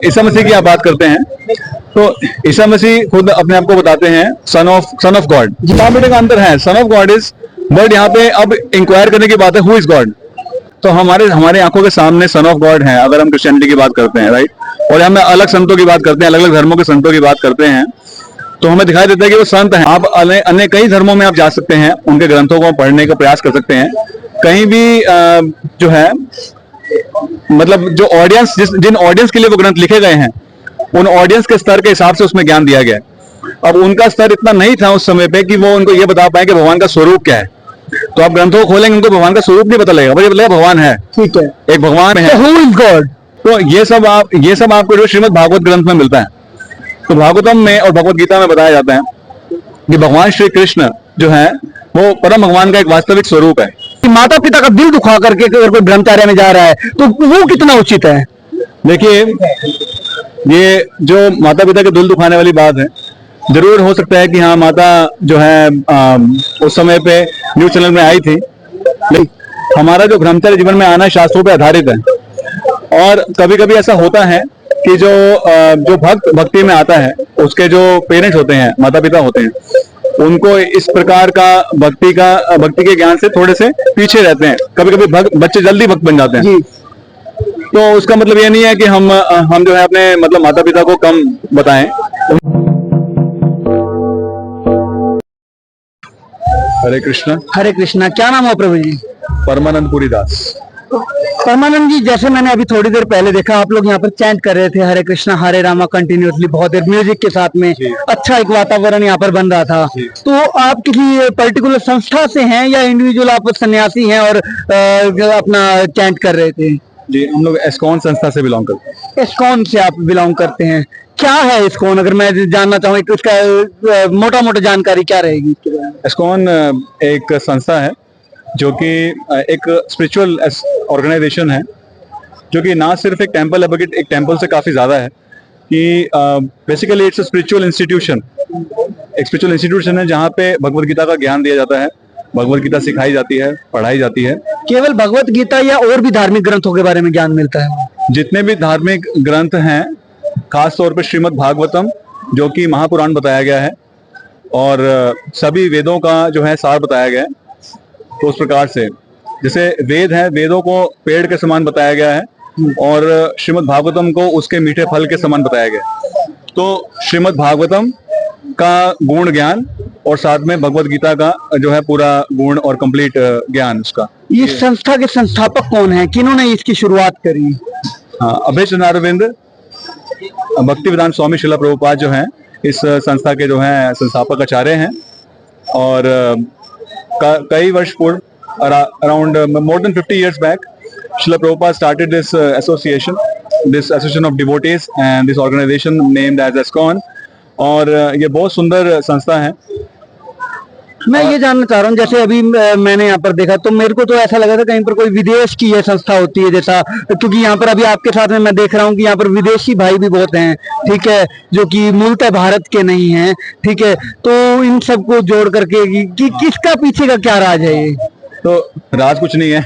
ईसा मसीह की आप बात करते हैं तो ईसा मसीह खुद अपने आप को बताते हैं सन ऑफ गॉड। बाप बेटे का अंतर है। Son of God is, but यहाँ पे अब इंक्वायर करने की बात है हु इज गॉड। तो हमारे आंखों के सामने सन ऑफ गॉड है अगर हम क्रिश्चियनिटी की बात करते हैं, राइट। और हम अलग संतों की बात करते हैं, अलग अलग धर्मों के संतों की बात करते हैं, तो हमें दिखाई देता है कि वो संत हैं। आप अन्य कई धर्मों में आप जा सकते हैं, उनके ग्रंथों को पढ़ने का प्रयास कर सकते हैं। कहीं भी जो है मतलब जो ऑडियंस जिन ऑडियंस के लिए वो ग्रंथ लिखे गए हैं, उन ऑडियंस के स्तर के हिसाब से उसमें ज्ञान दिया गया है। अब उनका स्तर इतना नहीं था उस समय पे कि वो उनको ये बता पाए कि भगवान का स्वरूप क्या है। तो आप ग्रंथों को खोलेंगे, उनको भगवान का स्वरूप नहीं पता लगेगा, बस भगवान है, ठीक है, एक भगवान है, हु इज गॉड। तो ये सब आपको जो श्रीमद् भागवत ग्रंथ में मिलता है। तो भागवतम में और भगवत गीता में बताया जाता है कि भगवान श्री कृष्ण जो है वो परम भगवान का एक वास्तविक स्वरूप है। माता पिता का दिल दुखा करके अगर कोई ब्रह्मचार्य में जा रहा है तो वो कितना उचित है? देखिए, ये जो माता पिता के दिल दुखाने वाली बात है, जरूर हो सकता है कि हाँ माता जो है उस समय पे न्यूज चैनल में आई थी, लेकिन हमारा जो ब्रह्मचर्य जीवन में आना शास्त्रों पे आधारित है। और कभी कभी ऐसा होता है कि जो भक्त भक्ति में आता है, उसके जो पेरेंट्स होते हैं, माता पिता होते हैं, उनको इस प्रकार का भक्ति के ज्ञान से थोड़े से पीछे रहते हैं। कभी कभी बच्चे जल्दी भक्त बन जाते हैं। तो उसका मतलब ये नहीं है कि हम जो है अपने मतलब माता पिता को कम बताएं। हरे कृष्णा। हरे कृष्णा। क्या नाम है प्रभु जी? परमानंद पुरी दास। परमानंद जी, जैसे मैंने अभी थोड़ी देर पहले देखा आप लोग यहाँ पर चैंट कर रहे थे हरे कृष्णा हरे रामा कंटिन्यूअसली, बहुत देर म्यूजिक के साथ में। अच्छा एक वातावरण यहाँ पर बन रहा था। तो आप किसी पर्टिकुलर संस्था से हैं या इंडिविजुअल आप सन्यासी हैं और अपना चैंट कर रहे थे? जी, हम लोग एस्कॉन संस्था से बिलोंग करते हैं। एस्कॉन से आप बिलोंग करते हैं। क्या है एस्कॉन, अगर मैं जानना चाहूँ तो उसका मोटा मोटा जानकारी क्या रहेगी? एस्कॉन एक संस्था है जो कि एक स्पिरिचुअल ऑर्गेनाइजेशन है, जो कि ना सिर्फ एक टेंपल है बल्कि एक टेंपल से काफी ज्यादा है। कि basically it's a spiritual institution. एक स्पिरिचुअल इंस्टीट्यूशन है जहाँ पे भगवत गीता का ज्ञान दिया जाता है, भगवत गीता सिखाई जाती है, पढ़ाई जाती है। केवल भगवत गीता या और भी धार्मिक ग्रंथों के बारे में ज्ञान मिलता है? जितने भी धार्मिक ग्रंथ हैं, खास तौर पे श्रीमद् भागवतम जो कि महापुराण बताया गया है, और सभी वेदों का जो है सार बताया गया है। तो उस प्रकार से जैसे वेद है, वेदों को पेड़ के समान बताया गया है, और श्रीमद् भागवतम को उसके मीठे फल के समान बताया गया है। तो श्रीमद् भागवतम का गुण ज्ञान और साथ में भगवत गीता का जो है पूरा गुण और कंप्लीट ज्ञान उसका। इस संस्था के संस्थापक कौन हैं, किन्होंने इसकी शुरुआत करी? हाँ, अभयचंद्र अरविंद भक्तिवेदांत स्वामी श्रील प्रभुपाद जो हैं इस संस्था के जो हैं संस्थापक आचार्य हैं। और कई वर्ष पूर्व, around more than 50 years back, Srila Prabhupada started this association of devotees and this organization named as ISKCON। और ये बहुत सुंदर संस्था है। मैं ये जानना चाह रहा हूँ, जैसे अभी मैंने यहाँ पर देखा तो मेरे को तो ऐसा लगा था कहीं पर कोई विदेश की ये संस्था होती है जैसा, क्योंकि यहाँ पर अभी आपके साथ में मैं देख रहा हूँ कि यहाँ पर विदेशी भाई भी बहुत हैं, ठीक है, जो कि मूलतः भारत के नहीं हैं, ठीक है। तो इन सबको जोड़ करके कि किसका पीछे का क्या राज है? ये तो राज कुछ नहीं है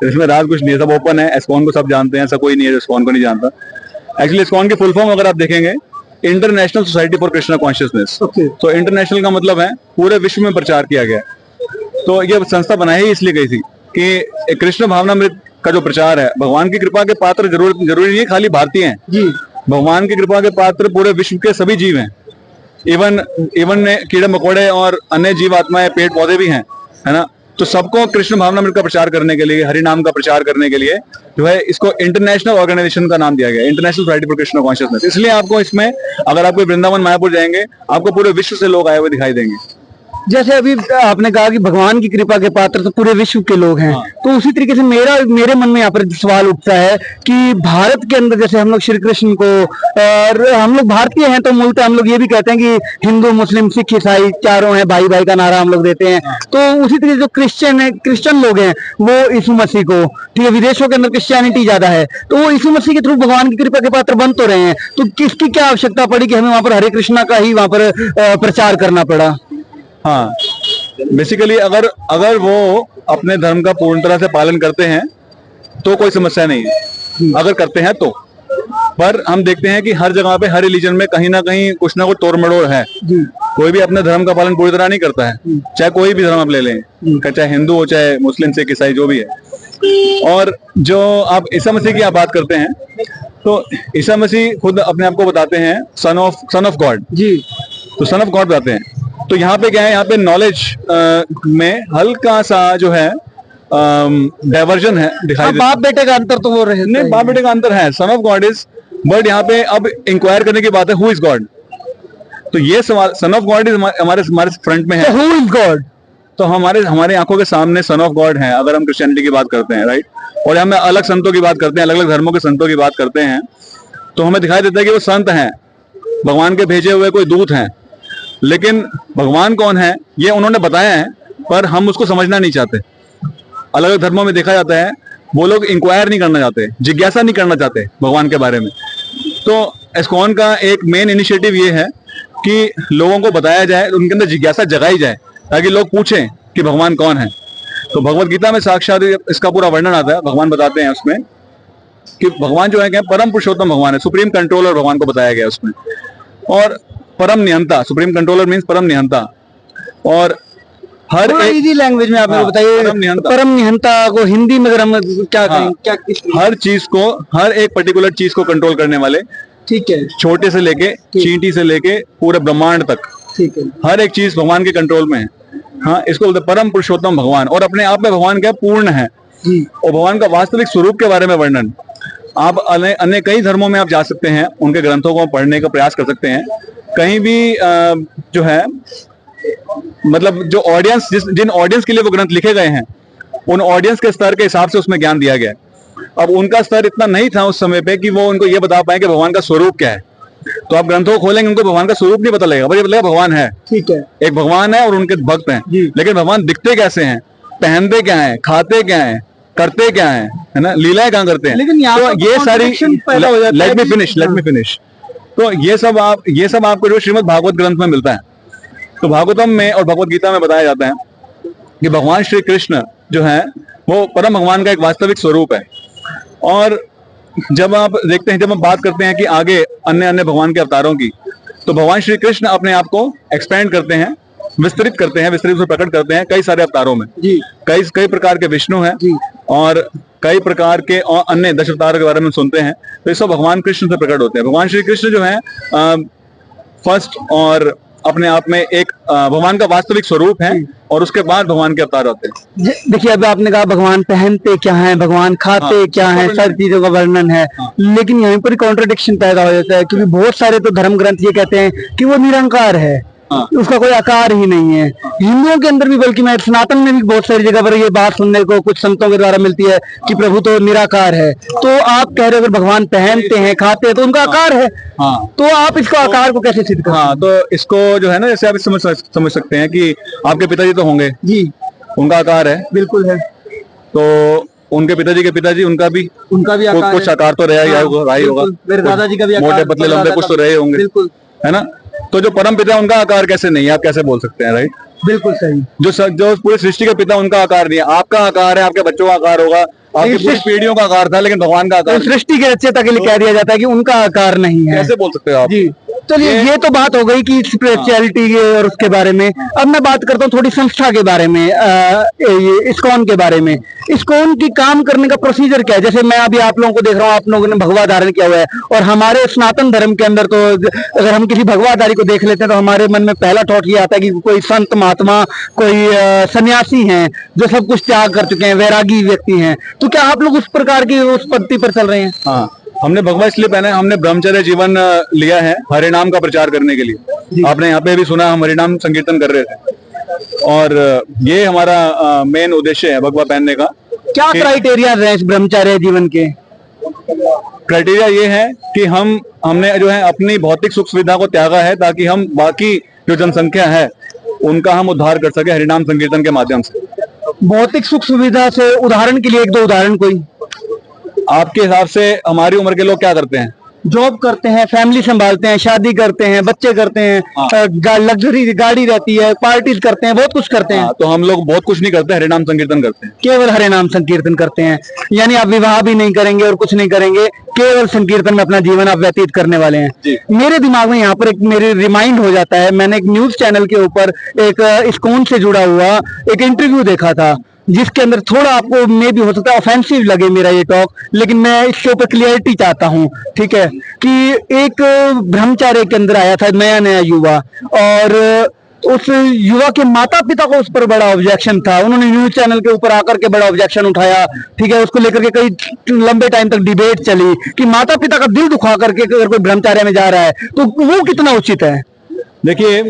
इसमें राज कुछ नहीं है, सब ओपन है। एस्कॉन को सब जानते हैं, ऐसा कोई नहीं है जो एस्कॉन को नहीं जानता। एक्चुअली एस्कॉन की फुल फॉर्म अगर आप देखेंगे, international society for Krishna consciousness. तो इंटरनेशनल का मतलब है पूरे विश्व में प्रचार किया गया। तो ये संस्था बनाई इसलिए गई थी कि कृष्ण भावनामृत का जो प्रचार है, भगवान की कृपा के पात्र जरूरी नहीं खाली भारतीय हैं जी, भगवान की कृपा के पात्र पूरे विश्व के सभी जीव हैं। इवन कीड़े मकोड़े और अन्य जीव आत्माएं, पेड़ पौधे भी हैं, है ना। तो सबको कृष्ण भावनामृत का प्रचार करने के लिए, हरि नाम का प्रचार करने के लिए जो है इसको इंटरनेशनल ऑर्गेनाइजेशन का नाम दिया गया, international society for Krishna consciousness. इसलिए आपको इसमें, अगर आप कोई वृंदावन मायापुर जाएंगे, आपको पूरे विश्व से लोग आए हुए दिखाई देंगे। जैसे अभी आपने कहा कि भगवान की कृपा के पात्र तो पूरे विश्व के लोग हैं। हाँ। तो उसी तरीके से मेरे मन में यहाँ पर सवाल उठता है कि भारत के अंदर जैसे हम लोग श्री कृष्ण को, और हम लोग भारतीय हैं तो मूलतः हम लोग ये भी कहते हैं कि हिंदू मुस्लिम सिख ईसाई चारों हैं, भाई भाई का नारा हम लोग देते हैं। हाँ। तो उसी तरीके जो क्रिश्चियन लोग हैं वो यीशु मसीह को, ठीक है, विदेशों के अंदर क्रिश्चियनिटी ज्यादा है, तो वो यीशु मसीह के थ्रू भगवान की कृपा के पात्र बन तो रहे हैं। तो किसकी क्या आवश्यकता पड़ी कि हमें वहां पर हरे कृष्णा का ही वहां पर प्रचार करना पड़ा? हाँ, बेसिकली अगर वो अपने धर्म का पूर्ण तरह से पालन करते हैं तो कोई समस्या नहीं है, अगर करते हैं तो। पर हम देखते हैं कि हर जगह पे हर रिलीजन में कहीं ना कुछ तोड़ मड़ोड़ है। कोई भी अपने धर्म का पालन पूरी तरह नहीं करता है, चाहे कोई भी धर्म आप ले लें, चाहे हिंदू हो, चाहे मुस्लिम, सिख, ईसाई, जो भी है। और जो आप ईसा मसीह की आप बात करते हैं, तो ईसा मसीह खुद अपने आप को बताते हैं सन ऑफ गॉड जी। तो सन ऑफ गॉड बताते हैं। तो यहाँ पे क्या है, यहाँ पे नॉलेज में हल्का सा जो है डाइवर्जन है दिखाई बाप बेटे का अंतर तो वो रहे नहीं, बाप बेटे का अंतर है। Son of God is, but यहाँ पे अब इंक्वायर करने की बात है, हु इज गॉड। तो ये सवाल, सन ऑफ गॉड इज हमारे फ्रंट में है, हु इज गॉड। तो हमारे आंखों के सामने सन ऑफ गॉड है, अगर हम क्रिश्चियनिटी की बात करते हैं, राइट। और हम अलग संतों की बात करते हैं, अलग अलग धर्मों के संतों की बात करते हैं, तो हमें दिखाई देता है कि वो संत हैं, भगवान के भेजे हुए कोई दूत हैं। लेकिन भगवान कौन है ये उन्होंने बताया है, पर हम उसको समझना नहीं चाहते। अलग अलग धर्मों में देखा जाता है, वो लोग इंक्वायर नहीं करना चाहते, जिज्ञासा नहीं करना चाहते भगवान के बारे में। तो इस्कॉन का एक मेन इनिशिएटिव ये है कि लोगों को बताया जाए, उनके अंदर जिज्ञासा जगाई जाए, ताकि लोग पूछें कि भगवान कौन है। तो भगवत गीता में साक्षात इसका पूरा वर्णन आता है। भगवान बताते हैं उसमें कि भगवान जो है क्या, परम पुरुषोत्तम भगवान है, सुप्रीम कंट्रोलर भगवान को बताया गया उसमें। और परम निहंता, सुप्रीम कंट्रोलर मीन्स परम निहंता। और हर एक इजी लैंग्वेज में आप मेरे को बताइए, परम निहंता को हिंदी में अगर हम क्या कहें, क्या हर चीज को, हर एक पर्टिकुलर चीज को कंट्रोल करने वाले, ठीक है, छोटे से लेके चींटी से लेके पूरे ब्रह्मांड तक, ठीक है, हर एक चीज भगवान के कंट्रोल में है। हाँ, इसको बोलते परम पुरुषोत्तम भगवान। और अपने आप में भगवान क्या, पूर्ण है। और भगवान का वास्तविक स्वरूप के बारे में वर्णन आप अन्य कई धर्मों में आप जा सकते हैं, उनके ग्रंथों को पढ़ने का प्रयास कर सकते हैं। कहीं भी जो है, मतलब जो ऑडियंस, जिन ऑडियंस के लिए वो ग्रंथ लिखे गए हैं, उन ऑडियंस के स्तर के हिसाब से उसमें ज्ञान दिया गया है। अब उनका स्तर इतना नहीं था उस समय पे कि वो उनको ये बता पाए कि भगवान का स्वरूप क्या है। तो आप ग्रंथों को खोलेंगे, उनको भगवान का स्वरूप नहीं पता लगेगा, बस ये पता लगेगा भगवान है, ठीक है, एक भगवान है और उनके भक्त हैं। लेकिन भगवान दिखते कैसे हैं, पहनते क्या है, खाते क्या है, करते क्या है ना, लीलाएं कहाँ करते हैं। लेकिन तो ये सारी, लेट मी फिनिश। तो ये सब आपको जो श्रीमद् भागवत ग्रंथ में मिलता है। तो भागवतम में और भगवत गीता में बताया जाता है कि भगवान श्री कृष्ण जो है वो परम भगवान का एक वास्तविक स्वरूप है। और जब आप देखते हैं, जब हम बात करते हैं कि आगे अन्य अन्य भगवान के अवतारों की, तो भगवान श्री कृष्ण अपने आप को एक्सपेंड करते हैं, विस्तृत करते हैं, विस्तृत से प्रकट करते हैं कई सारे अवतारों में। कई प्रकार के विष्णु हैं और कई प्रकार के और अन्य 10 अवतारों के बारे में सुनते हैं। तो ये सब भगवान कृष्ण से प्रकट होते हैं। भगवान श्री कृष्ण जो है फर्स्ट और अपने आप में एक भगवान का वास्तविक स्वरूप है, और उसके बाद भगवान के अवतार होते हैं। देखिए, अभी आपने कहा भगवान पहनते क्या है, भगवान खाते क्या है, सारी चीजों का वर्णन है। लेकिन यहीं पर कॉन्ट्रडिक्शन पैदा हो जाता है, क्योंकि बहुत सारे तो धर्म ग्रंथ ये कहते हैं कि वो निरंकार है, उसका कोई आकार ही नहीं है। हिंदुओं के अंदर भी, बल्कि मैं सनातन में भी बहुत सारी जगह पर ये बात सुनने को कुछ संतों के द्वारा मिलती है कि प्रभु तो निराकार है। तो आप कह रहे हो अगर भगवान पहनते हैं, खाते हैं, तो उनका आकार है। तो आप इसको आकार को कैसे सिद्ध करते? तो इसको जो है ना, जैसे आप समझ सकते हैं कि आपके पिताजी तो होंगे जी, उनका आकार है, बिल्कुल है। तो उनके पिताजी के पिताजी, उनका भी आकार कुछ आकार तो रहा ही होगा। मेरे दादाजी का भी मोटे पतले लंबे कुछ तो रहे होंगे, बिल्कुल, है ना। तो जो परम पिता, उनका आकार कैसे नहीं है, आप कैसे बोल सकते हैं, राइट? बिल्कुल सही। जो पूरी सृष्टि के पिता, उनका आकार नहीं है, आपका आकार है, आपके बच्चों का आकार होगा, आपकी पूरी पीढ़ियों का आकार था, लेकिन भगवान का आकार, सृष्टि के रचयिता के लिए कह दिया जाता है कि उनका आकार नहीं है। कैसे बोल सकते हो आप जी? चलिए, ये तो बात हो गई कि स्पिरिचुअलिटी और उसके बारे में। अब मैं बात करता हूँ थोड़ी संस्था के बारे में, इस्कॉन के बारे में। इस्कॉन की काम करने का प्रोसीजर क्या है? जैसे मैं अभी आप लोगों को देख रहा हूँ, आप लोगों ने भगवा धारण किया हुआ है, और हमारे सनातन धर्म के अंदर तो अगर हम किसी भगवाधारी को देख लेते हैं तो हमारे मन में पहला थॉट ये आता है कि कोई संत महात्मा, कोई सन्यासी हैं जो सब कुछ त्याग कर चुके हैं, वैरागी व्यक्ति हैं। तो क्या आप लोग उस प्रकार की उस पद्धति पर चल रहे हैं? हाँ, हमने भगवा इसलिए पहना है, हमने ब्रह्मचर्य जीवन लिया है हरे नाम का प्रचार करने के लिए। आपने यहाँ पे भी सुना, हम हरे नाम संकीर्तन कर रहे थे, और ये हमारा मेन उद्देश्य है भगवा पहनने का। क्या क्राइटेरिया रहे इस ब्रह्मचर्य जीवन के? क्राइटेरिया ये है कि हमने जो है अपनी भौतिक सुख सुविधा को त्यागा है, ताकि हम बाकी जो जनसंख्या है उनका हम उद्धार कर सके हरिनाम संकीर्तन के माध्यम से। भौतिक सुख सुविधा से उदाहरण के लिए 1-2 उदाहरण कोई आपके हिसाब से? हमारी उम्र के लोग क्या करते हैं? जॉब करते हैं, फैमिली संभालते हैं, शादी करते हैं, बच्चे करते हैं, लग्जरी गाड़ी रहती है, पार्टीज करते हैं, बहुत कुछ करते हैं। तो हम लोग बहुत कुछ नहीं करते, हरे नाम संकीर्तन करते हैं। केवल हरे नाम संकीर्तन करते हैं, यानी आप विवाह भी नहीं करेंगे और कुछ नहीं करेंगे, केवल संकीर्तन में अपना जीवन आप व्यतीत करने वाले हैं। मेरे दिमाग में यहाँ पर एक मेरे रिमाइंड हो जाता है, मैंने एक न्यूज चैनल के ऊपर एक इस्कॉन से जुड़ा हुआ एक इंटरव्यू देखा था, जिसके अंदर थोड़ा आपको मे भी हो सकता है ऑफेंसिव लगे मेरा ये टॉक, लेकिन मैं इसके ऊपर क्लियरिटी चाहता हूँ, ठीक है, कि एक ब्रह्मचार्य के अंदर आया था नया नया युवा, और उस युवा के माता पिता को उस पर बड़ा ऑब्जेक्शन था। उन्होंने न्यूज चैनल के ऊपर आकर के बड़ा ऑब्जेक्शन उठाया, ठीक है, उसको लेकर के कई लंबे टाइम तक डिबेट चली कि माता पिता का दिल दुखा करके अगर कोई ब्रह्मचार्य में जा रहा है तो वो कितना उचित है। देखिए,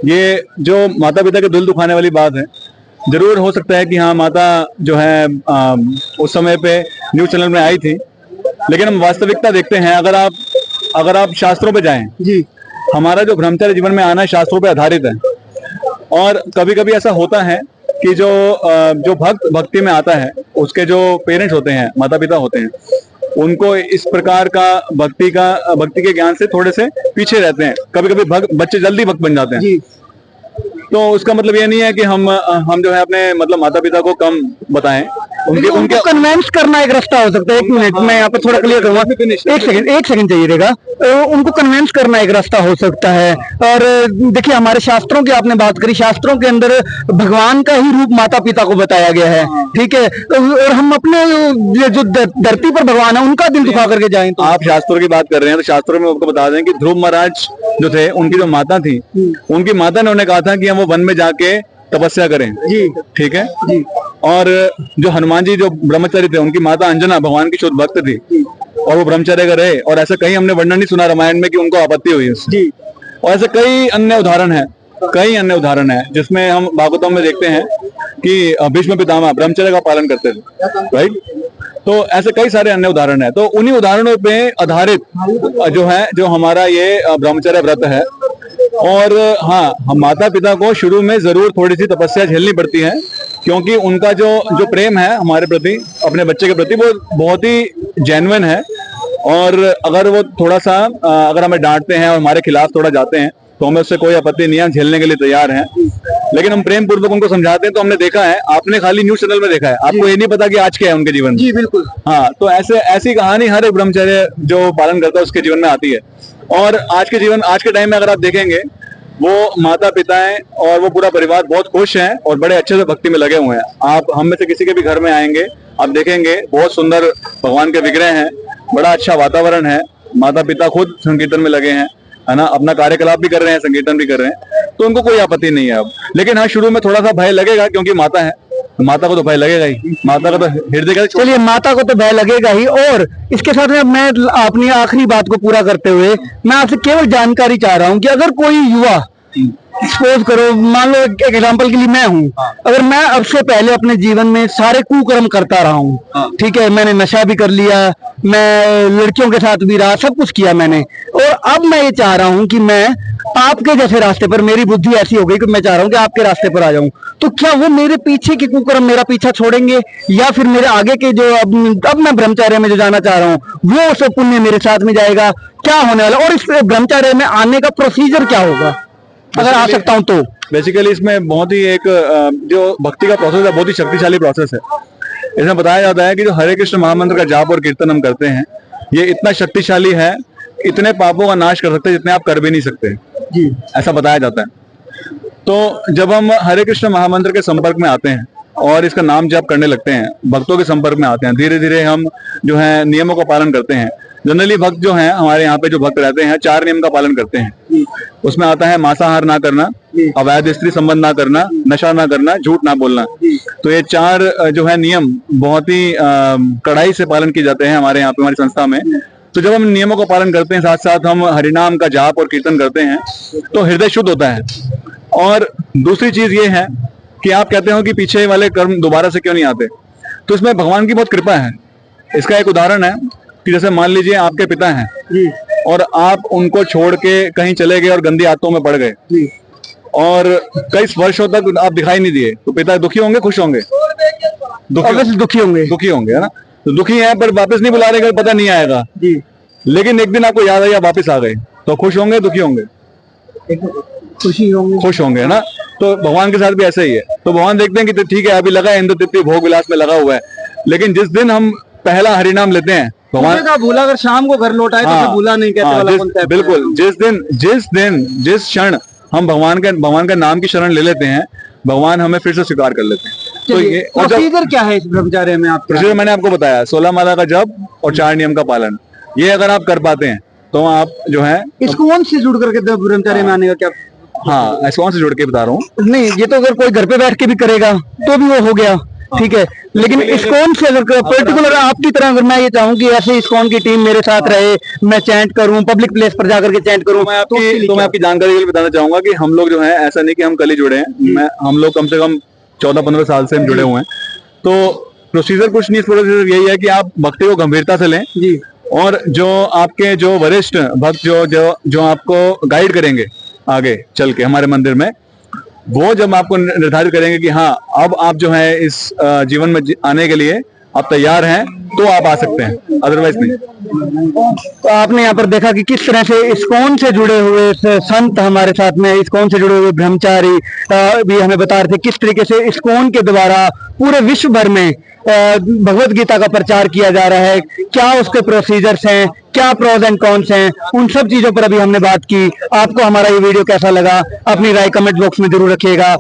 ये जो माता पिता के दिल दुखाने वाली बात है, जरूर हो सकता है कि हाँ माता जो है उस समय पे न्यूज चैनल में आई थी, लेकिन हम वास्तविकता देखते हैं। अगर आप शास्त्रों पे जाएं जी, हमारा जो ब्रह्मचर्य जीवन में आना शास्त्रों पे आधारित है, और कभी कभी ऐसा होता है कि जो भक्त भक्ति में आता है, उसके जो पेरेंट्स होते हैं, माता पिता होते हैं, उनको इस प्रकार का भक्ति के ज्ञान से थोड़े से पीछे रहते हैं। कभी कभी बच्चे जल्दी भक्त बन जाते हैं। तो उसका मतलब ये नहीं है कि हम जो है अपने मतलब माता पिता को कम बताएं। उनको कन्वेंस करना एक रास्ता हो सकता है। एक मिनट, मैं यहाँ पे थोड़ा क्लियर करूंगा, एक सेकंड चाहिए रहेगा। उनको कन्वेंस करना एक रास्ता हो सकता है। और देखिए, हमारे शास्त्रों की आपने बात करी, शास्त्रों के अंदर भगवान का ही रूप माता पिता को बताया गया है, ठीक है, और हम अपने जो धरती पर भगवान है उनका दिल दुखा करके जाएं। तो आप शास्त्रों की बात कर रहे हैं, तो शास्त्रों में आपको बता दें कि ध्रुव महाराज जो थे, उनकी जो माता थी, उनकी माता ने उन्हें कहा था कि हम वो वन में जाके तपस्या करें जी, ठीक है जी। और जो हनुमान जी जो ब्रह्मचारी थे, उनकी माता अंजना भगवान की शुद्ध भक्त थी, और वो ब्रह्मचर्य कर रहे, और ऐसा कहीं हमने वर्णन नहीं सुना रामायण में कि उनको आपत्ति हुई उससे। और ऐसे कई अन्य उदाहरण है जिसमें हम भागवतम में देखते हैं कि भीष्म पितामह ब्रह्मचर्य का पालन करते थे, राइट। तो ऐसे कई सारे अन्य उदाहरण है। तो उन्हीं उदाहरणों पे आधारित जो हमारा ये ब्रह्मचर्य व्रत है। और हाँ, हम माता पिता को शुरू में जरूर थोड़ी सी तपस्या झेलनी पड़ती है, क्योंकि उनका जो प्रेम है हमारे प्रति, अपने बच्चे के प्रति, वो बहुत ही जेन्युइन है। और अगर वो थोड़ा सा अगर हमें डांटते हैं और हमारे खिलाफ थोड़ा जाते हैं, तो हमें उससे कोई आपत्ति नहीं है, हम झेलने के लिए तैयार हैं। लेकिन हम प्रेम पूर्वक उनको समझाते हैं। तो हमने देखा है, आपने खाली न्यूज चैनल में देखा है, आपको ये नहीं पता कि आज क्या है उनके जीवन में। जी बिल्कुल, हाँ। तो ऐसी कहानी हर एक ब्रह्मचर्य जो पालन करता है उसके जीवन में आती है। और आज के टाइम में अगर आप देखेंगे, वो माता पिता हैं और वो पूरा परिवार बहुत खुश हैं और बड़े अच्छे से भक्ति में लगे हुए हैं। आप हम में से किसी के भी घर में आएंगे, आप देखेंगे बहुत सुंदर भगवान के विग्रह हैं, बड़ा अच्छा वातावरण है, माता पिता खुद संकीर्तन में लगे हैं, है ना, अपना कार्यकलाप भी कर रहे हैं, संकीर्तन भी कर रहे हैं। तो उनको कोई आपत्ति नहीं है अब। लेकिन हाँ, शुरू में थोड़ा सा भय लगेगा, क्योंकि माता है, माता को तो भय लगेगा ही, माता का तो हृदय का। चलिए, माता को तो भय लगेगा ही। और इसके साथ में मैं अपनी आखिरी बात को पूरा करते हुए मैं आपसे केवल जानकारी चाह रहा हूँ कि अगर कोई युवा, सपोज करो, मान लो एक एग्जांपल के लिए मैं हूँ, अगर मैं अब से पहले अपने जीवन में सारे कुकर्म करता रहा हूँ, ठीक है, मैंने नशा भी कर लिया, मैं लड़कियों के साथ भी रहा, सब कुछ किया मैंने, और अब मैं ये चाह रहा हूँ कि मैं आपके जैसे रास्ते पर, मेरी बुद्धि ऐसी हो गई कि मैं चाह रहा हूँ कि आपके रास्ते पर आ जाऊं, तो क्या वो मेरे पीछे के कुकर्म मेरा पीछा छोड़ेंगे, या फिर मेरे आगे के जो अब मैं ब्रह्मचर्य में जो जाना चाह रहा हूँ वो सब पुण्य मेरे साथ में जाएगा? क्या होने वाला, और इस ब्रह्मचर्य में आने का प्रोसीजर क्या होगा, अगर आ सकता हूं तो? बेसिकली इसमें बहुत ही एक जो भक्ति का प्रोसेस है, बहुत ही शक्तिशाली प्रोसेस है। इसमें बताया जाता है कि जो हरे कृष्ण महामंत्र का जाप और कीर्तन हम करते हैं, ये इतना शक्तिशाली है, इतने पापों का नाश कर सकते हैं जितने आप कर भी नहीं सकते जी, ऐसा बताया जाता है। तो जब हम हरे कृष्ण महामंत्र के संपर्क में आते हैं और इसका नाम जाप करने लगते हैं, भक्तों के संपर्क में आते हैं, धीरे धीरे हम जो है नियमों का पालन करते हैं। जनरली भक्त जो हैं, हमारे यहाँ पे जो भक्त रहते हैं, 4 नियम का पालन करते हैं। उसमें आता है मांसाहार ना करना, अवैध स्त्री संबंध ना करना, नशा ना करना, झूठ ना बोलना। तो ये 4 जो है नियम बहुत ही कड़ाई से पालन किए जाते हैं हमारे यहाँ पे, हमारी संस्था में। तो जब हम नियमों का पालन करते हैं, साथ साथ हम हरिनाम का जाप और कीर्तन करते हैं, तो हृदय शुद्ध होता है। और दूसरी चीज ये है कि आप कहते हो कि पीछे वाले कर्म दोबारा से क्यों नहीं आते, तो इसमें भगवान की बहुत कृपा है। इसका एक उदाहरण है कि जैसे मान लीजिए आपके पिता हैं और आप उनको छोड़ के कहीं चले गए और गंदी आदतों में पड़ गए और कई वर्षों तक आप दिखाई नहीं दिए, तो पिता दुखी होंगे, खुश होंगे? दुखी होंगे, है ना। तो दुखी है, पर वापस नहीं बुला रहे, पता नहीं आएगा जी। लेकिन एक दिन आपको याद आई, आप वापस आ गए, तो खुश होंगे, दुखी होंगे? खुशी होंगे। खुश होंगे ना। तो भगवान के साथ भी ऐसा ही है। तो भगवान देखते हैं कि तो ठीक है, अभी लगा है इंद्र तृप्ति भोग विलास में लगा हुआ है, लेकिन जिस दिन हम पहला हरिनाम लेते हैं भगवान का भूला अगर शाम को घर लौटाए तो हाँ, उसे भूला नहीं कहते हाँ, वाला concept है। बिल्कुल, जिस क्षण हम भगवान का नाम की शरण ले लेते हैं, भगवान हमें फिर से स्वीकार कर लेते हैं। तो चलिए, ये और जब प्रोसीजर क्या है इस ब्रह्मचार्य में आपके? प्रोसीजर मैंने आपको बताया, 16 माला का जप और 4 नियम का पालन, ये अगर आप कर पाते हैं तो आप जो है इस्कॉन से जुड़ करके तो ब्रह्मचार्य में आने का क्या? हाँ, ऐसे से जुड़ के बता रहा हूँ। नहीं, ये तो अगर कोई घर पे बैठ के भी करेगा तो भी वो हो गया, ठीक है। लेकिन इस्कॉन से अगर पर्टिकुलर आपकी तरह अगर मैं ये चाहूँ कि ऐसे इस्कॉन की टीम मेरे साथ रहे, मैं चैंट करूं, पब्लिक प्लेस पर जाकर के चैंट करूं, तो मैं आपकी जानकारी के लिए बताना चाहूंगा कि हम लोग जो है, ऐसा नहीं कि हम कल ही जुड़े हैं, हम लोग कम से कम 14-15 साल से हम जुड़े हुए हैं। तो प्रोसीजर कुछ नहीं, प्रोसीजर यही है कि आप भक्ति को गंभीरता से लें जी, और जो आपके जो वरिष्ठ भक्त जो आपको गाइड करेंगे आगे चल के हमारे मंदिर में, वो जब आपको निर्धारित करेंगे कि हाँ अब आप जो है इस जीवन में आने के लिए आप तैयार हैं, तो आप आ सकते हैं, अदरवाइज नहीं। तो आपने यहाँ पर देखा कि किस तरह से इस्कॉन से जुड़े हुए संत हमारे साथ में, इस्कॉन से जुड़े हुए ब्रह्मचारी भी हमें बता रहे थे किस तरीके से इस्कॉन के द्वारा पूरे विश्व भर में भगवत गीता का प्रचार किया जा रहा है, क्या उसके प्रोसीजर्स हैं, क्या प्रोज एंड कॉन्स हैं, उन सब चीजों पर अभी हमने बात की। आपको हमारा ये वीडियो कैसा लगा, अपनी राय कमेंट बॉक्स में जरूर रखिएगा।